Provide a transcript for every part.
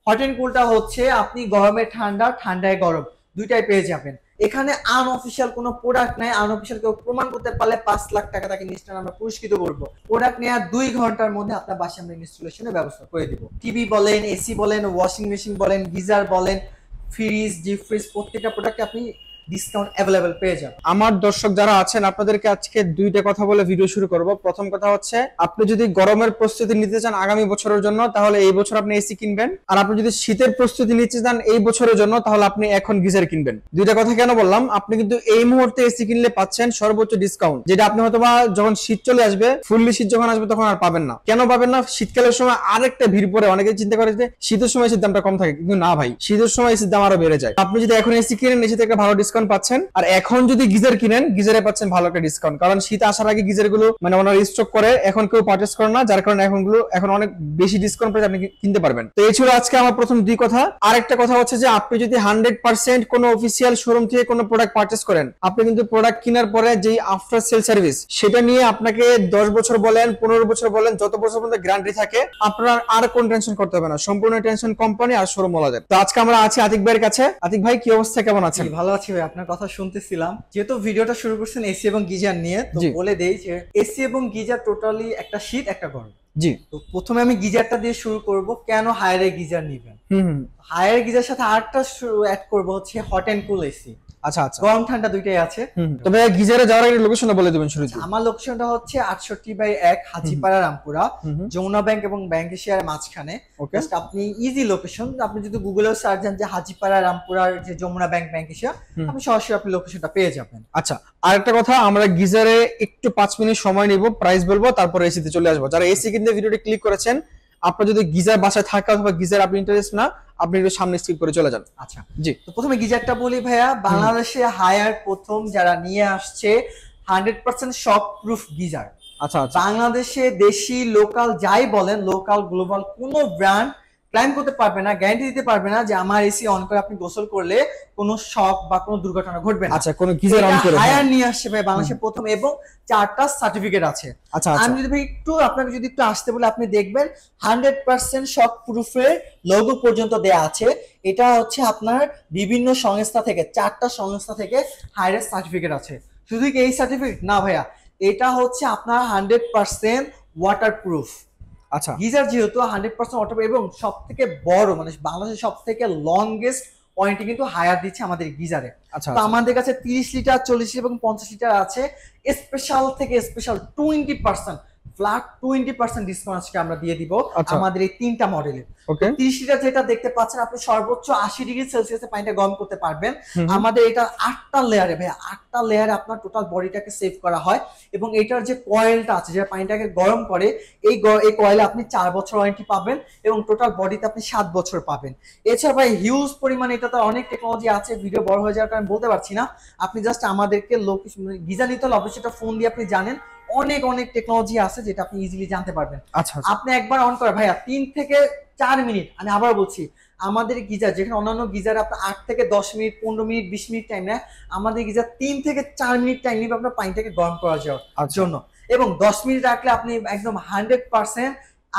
Hot and কুলটা হচ্ছে আপনি গরমে ঠান্ডা, ঠান্ডায় গরম দুইটাই পেয়ে যাবেন। এখানে আনঅফিসিয়াল কোনো প্রোডাক্ট নাই। আনঅফিসিয়াল কেউ প্রমাণ করতে পারলে 5 লাখ টাকা তাকে নিশ্চয় আমরা পুরস্কৃত করবো। প্রোডাক্ট নেওয়ার 2 ঘন্টার মধ্যে আপনার বাসায় আমরা ইনস্টলেশনের ব্যবস্থা করে দিব। টিভি বলেন, এসি বলেন, ওয়াশিং মেশিন বলেন, গিজার বলেন, ফ্রিজ, ডিপ ফ্রিজ, প্রত্যেকটা প্রোডাক্টে আপনি ডিসকাউন্ট অ্যাভেলেবেল পেয়ে যাবেন। আমার দর্শক যারা আছেন আপনাদেরকে আজকে দুইটা কথা বলে ভিডিও শুরু করব। প্রথম কথা হচ্ছে, আপনি যদি গরমের প্রস্তুতি নিতে চান আগামী বছরের জন্য তাহলে এই বছর আপনি এসি কিনবেন, আর আপনি যদি শীতের প্রস্তুতি নিতে চান এই বছরের জন্য তাহলে আপনি এখন গিজার কিনবেন। দুইটা কথা কেন বললাম, আপনি কিন্তু এই মুহূর্তে এসি কিনলে পাচ্ছেন সর্বোচ্চ ডিসকাউন্ট, যেটা আপনি হয়তোবা যখন শীত চলে আসবে, ফুললি শীত যখন আসবে তখন আর পাবেন না। কেন পাবেন না? শীতকালের সময় আরেকটা ভিড় পড়ে। অনেকে চিন্তা করে যে শীতের সময় এসির দামটা কম থাকে, কিন্তু না ভাই, শীতের সময় এসির দাম আরো বেড়ে যায়। আপনি যদি এখন এসি কিনেন এসিতে একটা ভালো ডিসকাউন্ট পাচ্ছেন, আর এখন যদি গিজার কিনেন গিজারে পাচ্ছেন ভালো একটা ডিসকাউন্ট। কারণ শীত আসার আগে গিজার গুলো মানে ওনারা স্টক করে, এখন কেউ পারচেজ করে না, যার কারণে এখন অনেক বেশি ডিসকাউন্ট পেয়ে আপনি কিনতে পারবেন। তো এই ছিল আজকে আমার প্রথম দুই কথা। আরেকটা কথা হচ্ছে যে আপনি যদি 100% কোনো অফিসিয়াল শোরুম থেকে কোনো প্রোডাক্ট পারচেজ করেন, আপনি কিন্তু প্রোডাক্ট কেনার পরে যে আফটার সেল সার্ভিস সেটা নিয়ে আপনাকে 10 বছর বলেন, 15 বছর বলেন, যত বছর পর্যন্ত গ্যারান্টি থাকে, আপনার আর কোনো টেনশন করতে হবে না। সম্পূর্ণ টেনশন কোম্পানি আর শোরুম ওয়ালাদের। তো আজকে আমরা আছি আতিক ভাইয়ের কাছে। আতিক ভাই, কি অবস্থা, কেমন আছেন? ভালো আছি ভাই, আপনার কথা শুনতেছিলাম। যেহেতু ভিডিওটা শুরু করছেন এসি এবং গিজার নিয়ে, তো বলে দেই যে এসি এবং গিজার টোটালি একটা শীত একটা গরম। জি, তো প্রথমে আমি গিজারটা দিয়ে শুরু করব। কেন হায়ারে গিজার নেবেন? হায়ার গিজার সাথে আরেকটা অ্যাড করব হচ্ছে হট এন্ড কুল এসি। আচ্ছা আচ্ছা, গরম ঠান্ডা দুইটাই আছে। তবে গিজারে যাওয়ার আগে লোকেশনটা বলে দিবেন শুরুতে। আমার লোকেশনটা হচ্ছে 68/1 হাজীপাড়া রামপুরা, যমুনা ব্যাংক এবং ব্যাংক এশিয়ার মাঝখানে। জাস্ট আপনি ইজি লোকেশন, আপনি যদি গুগলেও সার্চ দেন যে হাজীপাড়া রামপুরার যে যমুনা ব্যাংক, ব্যাংক এশিয়া, আপনি সরাসরি আপনি লোকেশনটা পেয়ে যাবেন। আচ্ছা, আরেকটা কথা, আমরা গিজারে একটু 5 মিনিট সময় নিব, প্রাইস বলবো, তারপর এসিতে চলে আসবো। যারা এসি কিনতে ভিডিওটি ক্লিক করেছেন, আপনার যদি গিজার বাসায় থাকে অথবা গিজার আপনি ইন্টারেস্ট না, আপনি একটু সামনে স্কিপ করে চলে যান। আচ্ছা জি, তো প্রথমে গিজারটা বলি ভাইয়া। বাংলাদেশে হায়ার প্রথম যারা নিয়ে আসছে 100% শক প্রুফ গিজার। আচ্ছা আচ্ছা, বাংলাদেশে দেশি লোকাল যাই বলেন, লোকাল গ্লোবাল কোনো ব্র্যান্ড ক্লাইম করতে পারবে না, গ্যারান্টি দিতে পারবে না যে আমার এসি অন করে আপনি গোসল করলে কোনো শক বা কোনো দুর্ঘটনা ঘটবে না। আচ্ছা, কোন গিজার অন করে হায়ার নিয়ে আসছে ভাই বাংলাদেশে প্রথম, এবং 4টা সার্টিফিকেট আছে। আচ্ছা, আমি যদি ভাই আপনাকে যদি একটু আসতে বলে, আপনি দেখবেন 100% শক প্রুফের লোগো পর্যন্ত দেয়া আছে। এটা হচ্ছে আপনার বিভিন্ন সংস্থা থেকে, 4টা সংস্থা থেকে হায়ার সার্টিফিকেট আছে। শুধু কি এই সার্টিফিকেট না ভাইয়া, এটা হচ্ছে আপনার 100% ওয়াটারপ্রুফ। আচ্ছা, গিজার যেহেতু 100% ওয়াটার, এবং সব থেকে বড় মানে বাংলাদেশের সব থেকে লংগেস্ট ওয়ারেন্টি কিন্তু হায়ার দিচ্ছে আমাদের গিজারে। আচ্ছা, তো আমাদের কাছে 30 লিটার, 40 এবং 50 লিটার আছে। স্পেশাল থেকে স্পেশাল 20% ফ্ল্যাট 20% ডিসকাউন্ট আজকে আমরা দিয়ে দিব আমাদের এই 3টা মডেলে। 30 লিটার যেটা দেখতে পাচ্ছেন, আপনি সর্বোচ্চ 80 ডিগ্রি সেলসিয়াসে পানিটা গরম করতে পারবেন। আমাদের এটা 8টা লেয়ারে ভাই, 8টা লেয়ারে আপনার টোটাল বডিটাকে সেভ করা হয়। এবং এটার যে কয়েলটা আছে যেটা পানিটাকে গরম করে, এই কয়েলে আপনি 4 বছর ওয়ারেন্টি পাবেন এবং টোটাল বডিতে আপনি 7 বছর পাবেন। এছাড়া ভাই হিউজ পরিমাণে এটাতে অনেক টেকনোলজি আছে, ভিডিও বড় হয়ে যাওয়ার কারণে বলতে পারছি না। আপনি জাস্ট আমাদেরকে গিজার নিতে হলে অবশ্যই এটা ফোন দিয়ে আপনি জানেন, অনেক অনেক টেকনোলজি আছে যেটা আপনি ইজিলি জানতে পারবেন। আচ্ছা, আপনি একবার অন করে ভাইয়া 3 থেকে 4 মিনিট, আমি আবার বলছি, আমাদের গিজার যেখানে অন্যান্য গিজার আপনার 8 থেকে 10 মিনিট, 15 মিনিট, 20 মিনিট টাইম নেয়, আমাদের গিজার 3 থেকে 4 মিনিট টাইম নিবে আপনার পানিটাকে গরম করার জন্য। এবং 10 মিনিট রাখলে আপনি একদম 100%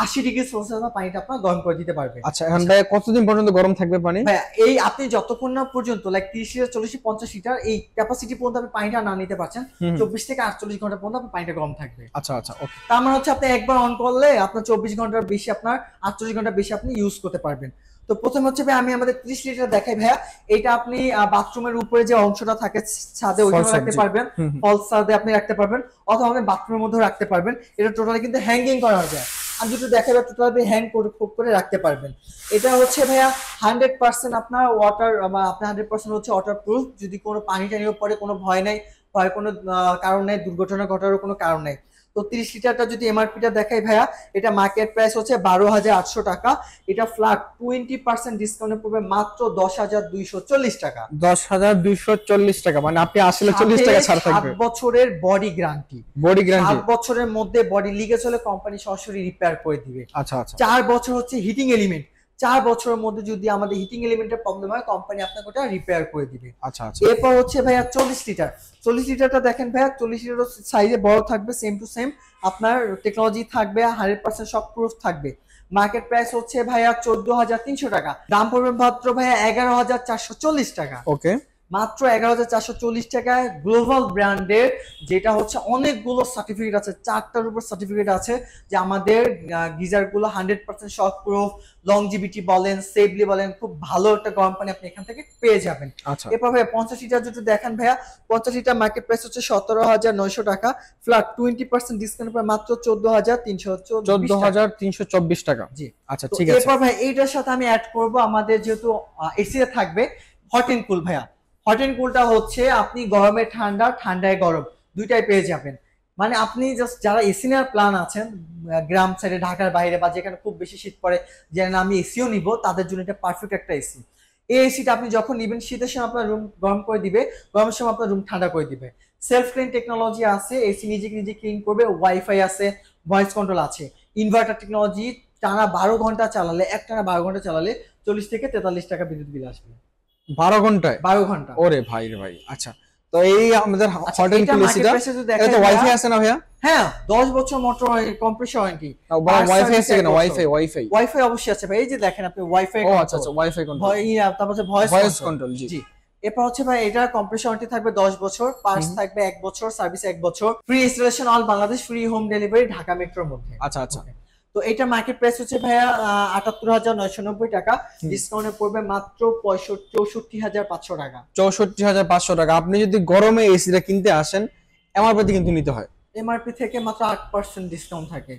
80 ডিগ্রি সেলসিয়াস পানিটা আপনার গরম করে দিতে পারবে। আচ্ছা, এখন ভাই কতদিন পর্যন্ত গরম থাকবে পানি? ভাই এই আপনি যতক্ষণ না পর্যন্ত লাইক 30 লিটার, 40, 50 লিটার এই ক্যাপাসিটি পর্যন্ত আপনি পানিটা না নিতে পারছেন, 24 থেকে 48 ঘন্টা পর্যন্ত আপনার পানিটা গরম থাকবে। আচ্ছা আচ্ছা, ওকে। তার মানে হচ্ছে আপনি একবার অন করলে আপনার 24 ঘন্টার বেশি, আপনার 48 ঘন্টা বেশি আপনি ইউজ করতে পারবেন। তো প্রথমে হচ্ছে ভাই আমি আমাদের 30 লিটার দেখাই ভাইয়া। এটা আপনি বাথরুমের উপরে যে অংশটা থাকে ছাদে, ওইখানে রাখতে পারবেন, ফলস ছাদে আপনি রাখতে পারবেন, অথবা আপনি বাথরুমের মধ্যে রাখতে পারবেন। এটা টোটালি কিন্তু হ্যাঙ্গিং করা যায়। আমি যদি দেখাবো টোটালি হ্যাং করে রাখতে পারবেন। এটা হচ্ছে ভাইয়া 100% আপনার ওয়াটার, আপনার 100% হচ্ছে ওয়াটার প্রুফ। যদি কোনো পানি টানিও পরে কোনো ভয় নাই, ভয়ের কোনো কারণ নাই, দুর্ঘটনা ঘটারও কোনো কারণ নাই। তো 30 লিটারটা যদি এমআরপিটা দেখাই ভাইয়া, এটা মার্কেট প্রাইস হচ্ছে 12,800 টাকা। এটা ফ্ল্যাট 20% ডিসকাউন্টে পড়বে মাত্র 10,240 টাকা। 10,240 টাকা, মানে আপনি আসলে 40 টাকা ছাড় থাকবে। 7 বছরের বডি গ্যারান্টি। 7 বছরের মধ্যে বডি লিকেজ হলে কোম্পানি সরাসরি রিপেয়ার করে দিবে। আচ্ছা আচ্ছা, 4 বছর হচ্ছে হিটিং এলিমেন্ট। 4 বছরের মধ্যে যদি আমাদের হিটিং এলিমেন্টের প্রবলেম হয়, কোম্পানি আপনাকে ওটা রিপেয়ার করে দিবে। আচ্ছা আচ্ছা। এরপর হচ্ছে ভাইয়া 40 লিটার। 40 লিটারটা দেখেন ভাইয়া, 40 লিটার সাইজে বড় থাকবে, সেম টু সেম আপনার টেকনোলজি থাকবে, 100% শক প্রুফ থাকবে। মার্কেট প্রাইস হচ্ছে ভাইয়া 14,300 টাকা, দাম পড়বে মাত্র ভাইয়া 11,440 টাকা। ওকে, মাত্র 11,440 টাকায় গ্লোবাল ব্র্যান্ডের, যেটা হচ্ছে অনেকগুলো সার্টিফিকেট আছে, 4টার উপর সার্টিফিকেট আছে যে আমাদের গিজার গুলো 100% শক প্রুফ, লংজিভিটি বলেন, সেফলি বলেন, খুব ভালো একটা কোম্পানি আপনি এখান থেকে পেয়ে যাবেন। আচ্ছা, এরপর ভাইয়া 50 লিটার যদি দেখেন ভাইয়া, 50 লিটার মার্কেট প্রাইস হচ্ছে 17,900 টাকা, ফ্ল্যাট 20% ডিসকাউন্ট পরে মাত্র 14,324 টাকা। জি, আচ্ছা তো ঠিক আছে। এরপর ভাই এইটার সাথে আমি অ্যাড করব আমাদের যেহেতু এসি থাকবে হট এন্ড কুল। ভাইয়া হট এন্ড কুলটা হচ্ছে আপনি গরমে ঠান্ডা, ঠান্ডায় গরম দুইটাই পেয়ে যাবেন। মানে আপনি জাস্ট যারা এসি নেওয়ার প্ল্যান আছেন গ্রাম সাইডে, ঢাকার বাইরে বা যেখানে খুব বেশি শীত পড়ে, যে না আমি এসিও নিব, তাদের জন্য এটা পারফেক্ট একটা এসি। এই এসিটা আপনি যখন নিবেন শীতের সময় আপনার রুম গরম করে দিবে, গরমের সময় আপনার রুম ঠান্ডা করে দিবে। সেলফ ক্লিন টেকনোলজি আছে, এসি নিজে নিজে ক্লিন করবে, ওয়াইফাই আছে, ভয়েস কন্ট্রোল আছে, ইনভার্টার টেকনোলজি, টানা 12 ঘন্টা চালালে, একটানা 12 ঘন্টা চালালে 40 থেকে 43 টাকা বিদ্যুৎ বিল আসবে। 12 ঘন্টায়? 12 ঘন্টা। ওরে ভাই রে ভাই। আচ্ছা, তো এই আমাদের আচ্ছা, হট এন্ড এটা কুল market এসিটা, price এ যদি এটা তো দেখেন ওয়াইফাই ভাইয়া, আছে না ভাইয়া? হ্যাঁ 10 বছর মোটর কম্প্রেসর ওয়ারেন্টি। ওয়াইফাই আছে কিনা? ওয়াইফাই ওয়াইফাই অবশ্যই আছে ভাই, এই যে দেখেন আপনি ওয়াইফাই। ও আচ্ছা আচ্ছা, ওয়াইফাই কন্ট্রোল, তারপর হচ্ছে ভয়েস কন্ট্রোল। জি জি। এরপর হচ্ছে ভাই এটা কম্প্রেসর ওয়ারেন্টি থাকবে 10 বছর, পার্টস থাকবে 1 বছর, সার্ভিস 1 বছর, free installation all Bangladesh, free home delivery Dhaka মেট্রোর মধ্যে। আচ্ছা আচ্ছা। তো এটা মার্কেট প্রাইস হচ্ছে ভাইয়া 78,990 টাকা, ডিসকাউন্টে পড়বে মাত্র 64,500 টাকা। 64,500 টাকা। আপনি যদি গরমে এসিটা কিনতে আসেন, এমআরপি কিন্তু নিতে হয়। এমআরপি থেকে মাত্র 8% ডিসকাউন্ট থাকে,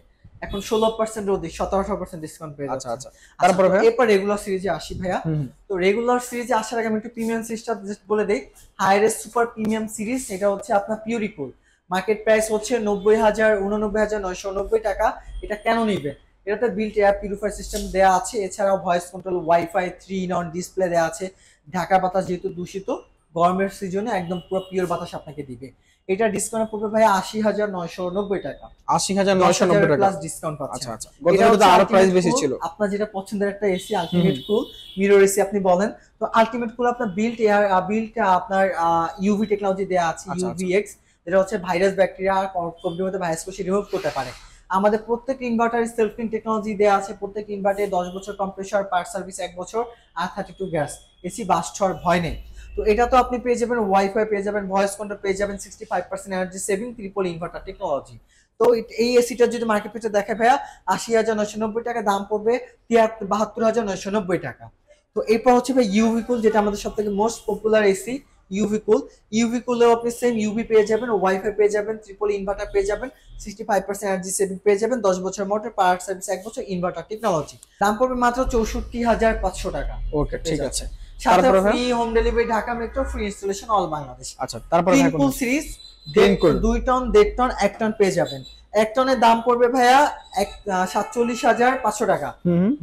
এখন 16% অধিক 17-18% ডিসকাউন্ট পেয়ে যাচ্ছে। আচ্ছা আচ্ছা। তারপরে ভাইয়া এরপর রেগুলার সিরিজে আসি ভাইয়া। তো রেগুলার সিরিজে আসার আগে আমি একটু প্রিমিয়াম সিরিজটা জাস্ট বলে দেই। হাইরেস্ট সুপার প্রিমিয়াম সিরিজ, এটা হচ্ছে আপনার পিউরিকুল, মার্কেট প্রাইস হচ্ছে 89,990 টাকা। এটা কেন নিবে? এটাতে বিল্ট এয়ার পিউরিফায়ার সিস্টেম দেওয়া আছে, এছাড়াও voice control, wifi, 3 in 1 display দেওয়া আছে। ঢাকা বাতাস যেহেতু দূষিত, গরমের সিজনে একদম পুরো পিওর বাতাস আপনাকে দিবে। এটা ডিসকাউন্ট পড়বে ভাই 80,990 টাকা। 80,990 টাকা প্লাস ডিসকাউন্ট পাচ্ছেন। আচ্ছা আচ্ছা, গতবারে তো আরো প্রাইস বেশি ছিল। আপনার যেটা পছন্দের একটা এসি, আলটিমেট কুল, মিরর এসি আপনি বলেন, তো আলটিমেট কুল আপনার বিল্ট এয়ার, বিল্ট আপনার ইউভি টেকনোলজি দেয়া আছে, ইউভিএক্স, যেটা হচ্ছে ভাইরাস, ব্যাকটেরিয়া, কোভিডের মতো ভাইরাসকে রিমুভ করতে পারে। আমাদের প্রত্যেক ইনভার্টারে সেলফ ক্লিন টেকনোলজি দেওয়া আছে, প্রত্যেক ইনভার্টারে 10 বছর কম্প্রেসর, পার্ট সার্ভিস 1 বছর, আর 32 গ্যাস, এসি বাস্ট হওয়ার ভয় নেই। তো এটা তো আপনি পেয়ে যাবেন, ওয়াইফাই পেয়ে যাবেন, ভয়েস কন্ট্রোল পেয়ে যাবেন, 65% energy saving, triple inverter technology. তো এই এসিটা যদি মার্কেট প্রাইসে দেখে ভাইয়া 80,990 টাকা, দাম পড়বে 72,990 টাকা। তো এরপর হচ্ছে ভাই ইউভি কুল, যেটা আমাদের সবথেকে মোস্ট পপুলার এসি, ইউভি কুল। ইউভি কুলেও আপনি সেম ইউভি পেয়ে যাবেন, ওয়াইফাই পেয়ে যাবেন, ট্রিপল ইনভার্টার পেয়ে যাবেন, 65% এনার্জি সেভিং পেয়ে যাবেন, 10 বছর মোটর, পাওয়ার সার্ভিস 1 বছর, ইনভার্টার টেকনোলজি। দাম পড়বে মাত্র 64,500 টাকা। ওকে ঠিক আছে। সাথে free home delivery Dhaka metro, free installation all Bangladesh. আচ্ছা, তারপরে কুল সিরিজ 2 টন, 1.5 টন, 1 টন পেয়ে যাবেন। 1 টনের দাম পড়বে ভাইয়া 47,500 টাকা,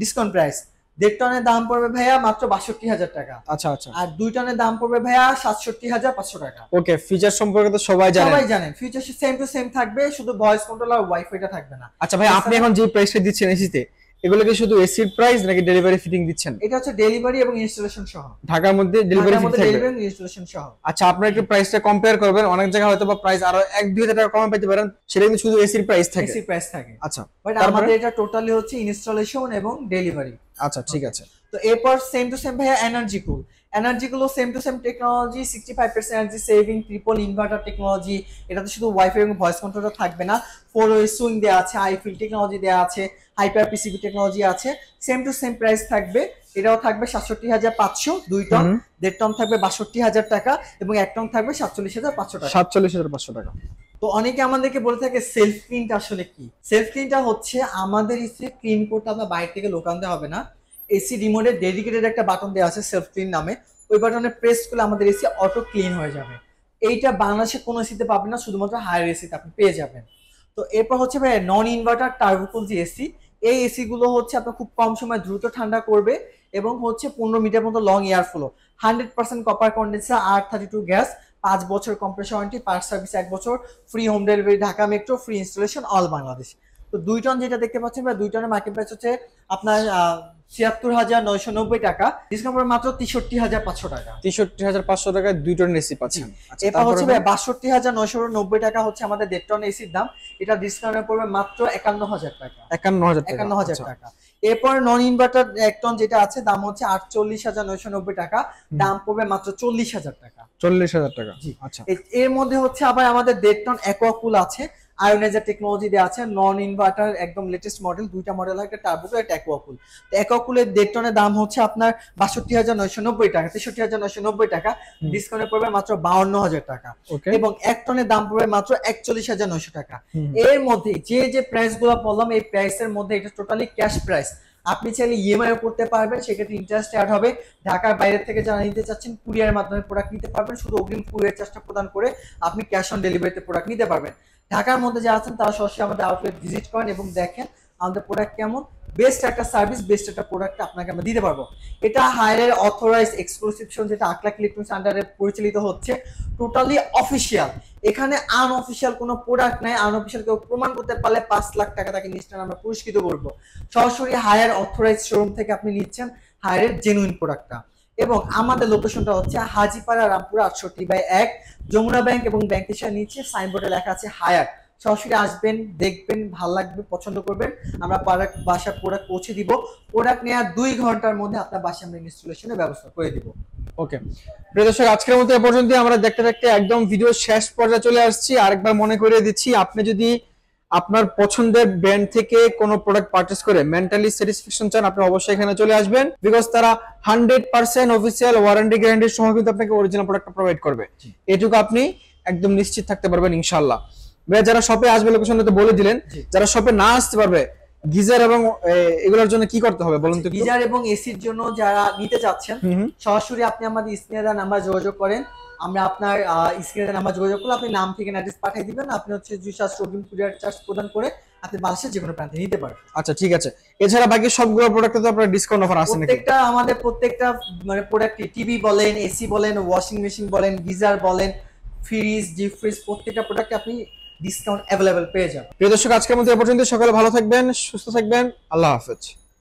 ডিসকাউন্ট প্রাইস। 1.5 টনের দাম পড়বে ভাইয়া মাত্র 62,000 টাকা। আচ্ছা আচ্ছা। আর 2 টনের দাম পড়বে ভাইয়া 67,500 টাকা। ওকে, ফিচার সম্পর্কে তো সবাই জানেন, ফিচার সেম টু সেম থাকবে, শুধু ভয়েস কন্ট্রোল আর ওয়াইফাইটা থাকবে না। আচ্ছা ভাই, আপনি এখন যে প্রাইসটা দিচ্ছেন এসিতে, এগুলো কি শুধু এসির প্রাইস নাকি ডেলিভারি ফিটিং দিচ্ছেন? এটা হচ্ছে ডেলিভারি এবং ইনস্টলেশন সহ, ঢাকার মধ্যে ডেলিভারি ফিটিং থাকবে, ডেলিভারি এবং ইনস্টলেশন সহ। আচ্ছা, আপনারা একটু প্রাইসটা কম্পেয়ার করবেন, অনেক জায়গায় হয়তো বা প্রাইস আরো 1-2,000 টাকা কমে পেতে পারেন, সেটা কিন্তু শুধু এসির প্রাইস থাকে, এসির প্রাইস থাকে। আচ্ছা, বাট আমাদের এটা টোটালি হচ্ছে ইনস্টলেশন এবং ডেলিভারি। আচ্ছা ঠিক আছে। তো এরপর সেম টু সেম ভাইয়া এনার্জি কুল। এনার্জি গুলো same to same technology, 65% energy saving, triple inverter technology. এটাতে শুধু ওয়াইফাই এবং ভয়েস কন্ট্রোলটা থাকবে না, 4-way সুইং দেওয়া আছে, আইফিল টেকনোলজি দেওয়া আছে, হাইপার পিসিবি টেকনোলজি আছে। সেম টু সেম প্রাইস থাকবে, এটাও থাকবে 67,500, 2 টন, 1.5 টন থাকবে 62,000 টাকা, এবং 1 টন থাকবে 47,500 টাকা। 47,500 টাকা। তো অনেকে আমাদেরকে বলে থাকে সেলফ ক্লিনটা আসলে কি? সেলফ ক্লিনটা হচ্ছে আমাদের এসি ক্লিন করতে আপনার বাইরে থেকে লোক আনতে হবে না। এসি রিমোটে ডেডিকেটেড একটা বাটন দেওয়া আছে সেলফ ক্লিন নামে, ওই বাটনে প্রেস করলে আমাদের এসি অটো ক্লিন হয়ে যাবে। এইটা বাংলাদেশে কোনো এসিতে পাবেন না, শুধুমাত্র হায়ার এসিতে আপনি পেয়ে যাবেন। তো এরপর হচ্ছে ভাই নন ইনভার্টার টার্বোকুল যে এসি, এই এসি গুলো হচ্ছে আপনার খুব কম সময় দ্রুত ঠান্ডা করবে, এবং হচ্ছে 15 মিটার মতো long air flow, 100% copper condenser, R32 gas, 5 বছর কম্প্রেসর ওয়ারেন্টি, পার্ট সার্ভিস 1 বছর, free home delivery Dhaka metro, free installation all Bangladesh. তো তো 2 টন যেটা দেখতে পাচ্ছেন বা 2 টনের মার্কেট প্রাইস হচ্ছে আপনার ৭৬,৯৯০ টাকা, ডিসকাউন্ট পড়বে মাত্র ৬৩,৫০০ টাকা। ৬৩,৫০০ টাকায় 2 টন এসি পাচ্ছেন। আচ্ছা, এরপর হচ্ছে ভাই ৬২,৯৯০ টাকা হচ্ছে আমাদের 1.5 টন এসির দাম, এটা ডিসকাউন্টে পড়বে মাত্র ৫১,০০০ টাকা। ৫১,০০০ টাকা। এরপর নন ইনভার্টার 1 টন যেটা আছে দাম হচ্ছে ৪৮,৯৯০ টাকা, দাম পড়বে মাত্র ৪০,০০০ টাকা। ৪০,০০০ টাকা। আচ্ছা, এর মধ্যে হচ্ছে আবার আমাদের 1.5 টন অ্যাকোয়াকুল আছে, আয়োনাইজার টেকনোলজি দেওয়া আছে, নন ইনভার্টার একদম লেটেস্ট মডেল, দুইটা মডেল হয়, একটা টার্বো একটা অ্যাকোয়াকুল। তো অ্যাকোয়াকুলের 1.5 টনের দাম হচ্ছে আপনার ৬২,৯৯০ টাকা, ৬৩,৯৯০ টাকা, ডিসকাউন্টে পড়বে মাত্র ৫২,০০০ টাকা। এবং 1 টনের দাম পড়বে মাত্র ৪১,৯০০ টাকা। এর মধ্যে যে প্রাইস গুলো বললাম এই প্রাইসের মধ্যে এটা টোটালি ক্যাশ প্রাইস। আপনি চাইলে ইএমআই করতে পারবেন, সেক্ষেত্রে ইন্টারেস্ট অ্যাড হবে। ঢাকার বাইরে থেকে যারা নিতে চাচ্ছেন কুরিয়ারের মাধ্যমে প্রোডাক্ট নিতে পারবেন, শুধু অগ্রিম কুরিয়ার চার্জটা প্রদান করে আপনি ক্যাশ অন ডেলিভারিতে প্রোডাক্ট নিতে পারবেন। ঢাকার মধ্যে যারা আছেন তারা সরাসরি আমাদের আউটলেট ভিজিট করেন এবং দেখেন আমাদের প্রোডাক্ট কেমন, বেস্ট একটা সার্ভিস, বেস্ট একটা প্রোডাক্ট আপনাকে আমরা দিতে পারবো। এটা হায়ারের অথরাইজ এক্সক্লুসিভ শো, যেটা আকলাক ইলেকট্রনিক্স আন্ডারে পরিচালিত হচ্ছে, টোটালি অফিসিয়াল। এখানে আনঅফিসিয়াল কোনো প্রোডাক্ট নাই। আনঅফিসিয়াল কেউ প্রমাণ করতে পারলে ৫ লাখ টাকা তাকে নিশ্চয় আমরা পুরস্কৃত করবো। সরাসরি হায়ার অথরাইজ শোরুম থেকে আপনি নিচ্ছেন হায়ারের জেনুইন প্রোডাক্টটা। এবং আমাদের লোকেশনটা হচ্ছে হাজিপাড়া, রামপুরা ৬৮/১, যমুনা ব্যাংক এবং ব্যাংকের নিচে সাইনবোর্ডে লেখা আছে হায়ার। সরাসরি আসবেন, দেখবেন, ভালো লাগবে, পছন্দ করবেন, আমরা বাসার প্রোডাক্ট পৌঁছে দিব। প্রোডাক্ট নেওয়ার 2 ঘন্টার মধ্যে আপনার বাসায় আমরা ইনস্টলেশনের ব্যবস্থা করে দিব। ওকে প্রিয় দর্শক, আজকের মতো এ পর্যন্ত। আমরা দেখতে দেখতে একদম ভিডিও শেষ পর্যায়ে চলে আসছি। আরেকবার মনে করিয়ে দিচ্ছি, আপনি যদি আপনার পছন্দের ব্র্যান্ড থেকে কোনো প্রোডাক্ট পারচেজ করে মেন্টালি স্যাটিসফ্যাকশন চান, আপনি অবশ্যই এখানে চলে আসবেন, বিকজ তারা 100% অফিসিয়াল ওয়ারেন্টি গ্যারান্টি সহ কিন্তু আপনাকে অরিজিনাল প্রোডাক্টটা প্রোভাইড করবে। এটুকু আপনি একদম নিশ্চিত থাকতে পারবেন ইনশাআল্লাহ। ভাইয়া যারা শপে আসবে লোকেশনটা তো বলে দিলেন, যারা শপে না আসতে পারবে গিজার এবং এগুলোর জন্য কি করতে হবে বলুন তো? গিজার এবং এসির জন্য যারা নিতে চাচ্ছেন সরাসরি আপনি আমাদের স্ক্রিনে দেওয়া নাম্বার যোগাযোগ করেন। আমরা আপনার স্ক্রিনে দেওয়া নাম্বার যোগাযোগ করলে আপনি নাম থেকে অ্যাড্রেস পাঠিয়ে দিবেন, আপনি হচ্ছে 2 অগ্রিম কুরিয়ার চার্জ প্রদান করে আপনি বাংলাদেশের যে কোনো প্রান্তে নিতে পারবেন। আচ্ছা ঠিক আছে। এছাড়া বাকি সবগুলো প্রোডাক্টে তো আপনার ডিসকাউন্ট অফার আছে নাকি? আমাদের প্রত্যেকটা মানে প্রোডাক্ট, টিভি বলেন, এসি বলেন, ওয়াশিং মেশিন বলেন, গিজার বলেন, ফ্রিজ, ডিপ ফ্রিজ, প্রত্যেকটা প্রোডাক্টে আপনি ডিসকাউন্ট अवेलेबल পেয়ে যাবেন। প্রিয় দর্শক, আজকের মতো এ পর্যন্ত। সকালে ভালো থাকবেন, সুস্থ থাকবেন, আল্লাহ হাফেজ।